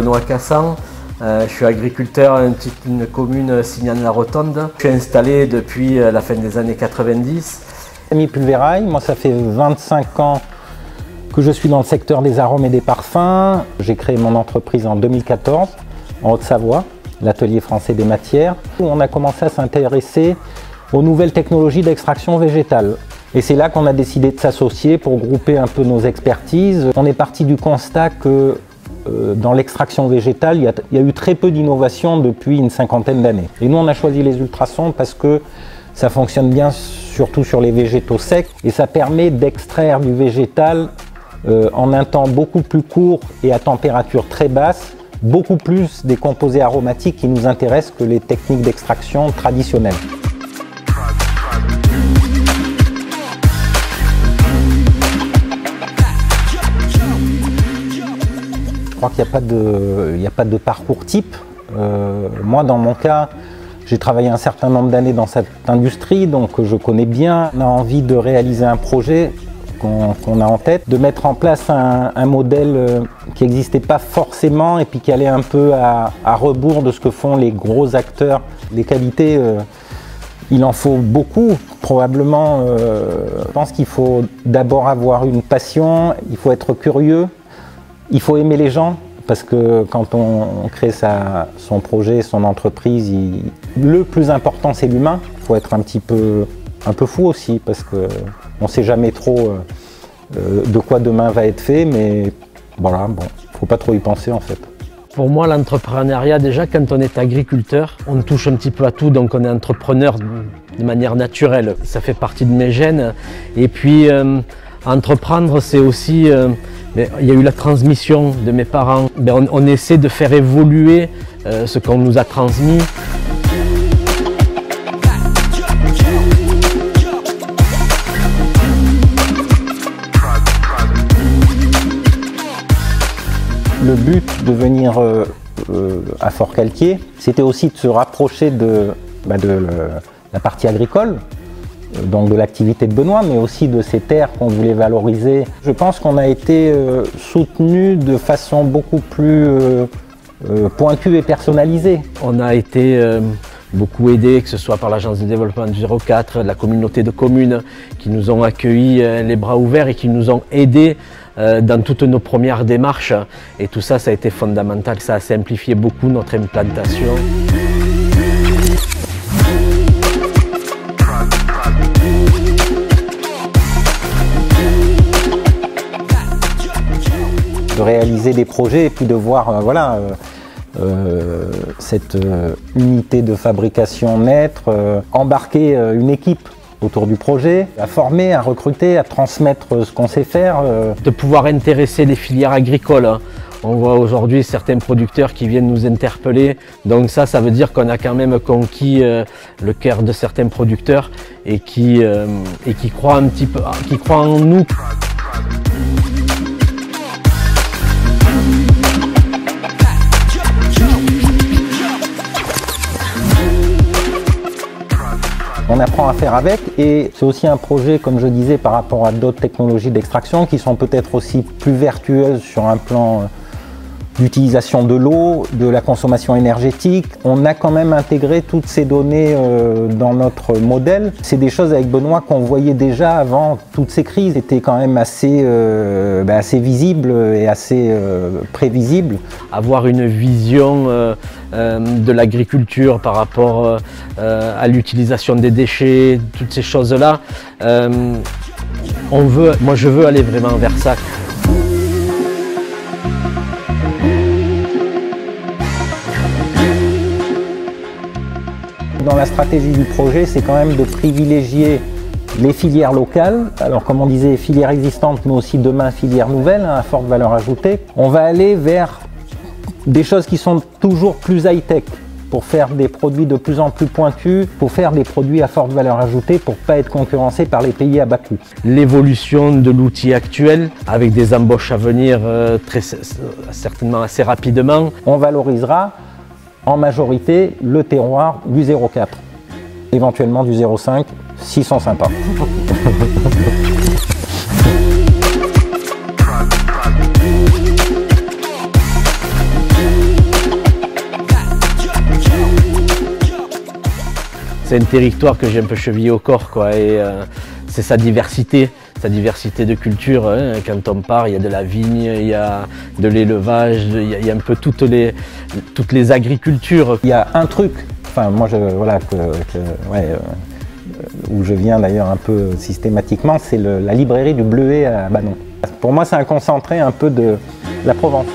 Benoît Cassan. Je suis agriculteur dans une commune Signan-la-Rotonde. Je suis installé depuis la fin des années 90. Rémi Pulvérail, moi ça fait 25 ans que je suis dans le secteur des arômes et des parfums. J'ai créé mon entreprise en 2014 en Haute-Savoie, l'Atelier français des matières, où on a commencé à s'intéresser aux nouvelles technologies d'extraction végétale. Et c'est là qu'on a décidé de s'associer pour grouper un peu nos expertises. On est parti du constat que dans l'extraction végétale, il y a eu très peu d'innovation depuis une cinquantaine d'années. Et nous, on a choisi les ultrasons parce que ça fonctionne bien, surtout sur les végétaux secs, et ça permet d'extraire du végétal en un temps beaucoup plus court et à température très basse, beaucoup plus des composés aromatiques qui nous intéressent que les techniques d'extraction traditionnelles. Je crois qu'il n'y a pas de parcours type. Moi, dans mon cas, j'ai travaillé un certain nombre d'années dans cette industrie, donc je connais bien. On a envie de réaliser un projet qu'on a en tête, de mettre en place un modèle qui n'existait pas forcément et puis qui allait un peu à rebours de ce que font les gros acteurs. Les qualités, il en faut beaucoup, probablement. Je pense qu'il faut d'abord avoir une passion, il faut être curieux, il faut aimer les gens. Parce que quand on crée son projet, son entreprise, le plus important c'est l'humain. Il faut être un peu fou aussi, parce qu'on ne sait jamais trop de quoi demain va être fait, mais voilà, bon, il ne faut pas trop y penser en fait. Pour moi, l'entrepreneuriat, déjà, quand on est agriculteur, on touche un petit peu à tout, donc on est entrepreneur de manière naturelle. Ça fait partie de mes gènes. Et puis, entreprendre, c'est aussi... il y a eu la transmission de mes parents. On essaie de faire évoluer ce qu'on nous a transmis. Le but de venir à Forcalquier, c'était aussi de se rapprocher de la partie agricole, donc de l'activité de Benoît, mais aussi de ces terres qu'on voulait valoriser. Je pense qu'on a été soutenu de façon beaucoup plus pointue et personnalisée. On a été beaucoup aidés, que ce soit par l'agence de développement du 04, la communauté de communes qui nous ont accueillis les bras ouverts et qui nous ont aidés dans toutes nos premières démarches. Et tout ça, ça a été fondamental. Ça a simplifié beaucoup notre implantation. De réaliser des projets et puis de voir cette unité de fabrication naître, embarquer une équipe autour du projet, à former, à recruter, à transmettre ce qu'on sait faire. De pouvoir intéresser les filières agricoles. On voit aujourd'hui certains producteurs qui viennent nous interpeller, donc ça veut dire qu'on a quand même conquis le cœur de certains producteurs et qui croient un petit peu, qui croient en nous. On apprend à faire avec, et c'est aussi un projet, comme je disais, par rapport à d'autres technologies d'extraction qui sont peut-être aussi plus vertueuses sur un plan d'utilisation de l'eau, de la consommation énergétique. On a quand même intégré toutes ces données dans notre modèle. C'est des choses avec Benoît qu'on voyait déjà avant toutes ces crises. C'était quand même assez visible et assez prévisible. Avoir une vision de l'agriculture par rapport à l'utilisation des déchets, toutes ces choses-là, moi je veux aller vraiment vers ça. Dans la stratégie du projet, c'est quand même de privilégier les filières locales. Alors comme on disait, filières existantes, mais aussi demain filières nouvelles, à forte valeur ajoutée. On va aller vers des choses qui sont toujours plus high-tech, pour faire des produits de plus en plus pointus, pour faire des produits à forte valeur ajoutée, pour ne pas être concurrencés par les pays à bas coût. L'évolution de l'outil actuel, avec des embauches à venir certainement assez rapidement. On valorisera en majorité le terroir du 0,4, éventuellement du 0,5, s'ils sont sympas. c'est un territoire que j'ai un peu chevillé au corps, quoi, et c'est sa diversité de culture. Hein. Quand on part, il y a de la vigne, il y a de l'élevage, il y a un peu toutes les agricultures. Il y a un truc, enfin moi voilà, où je viens d'ailleurs un peu systématiquement, c'est la librairie du Bleuet à Banon. Pour moi, c'est un concentré un peu de la Provence.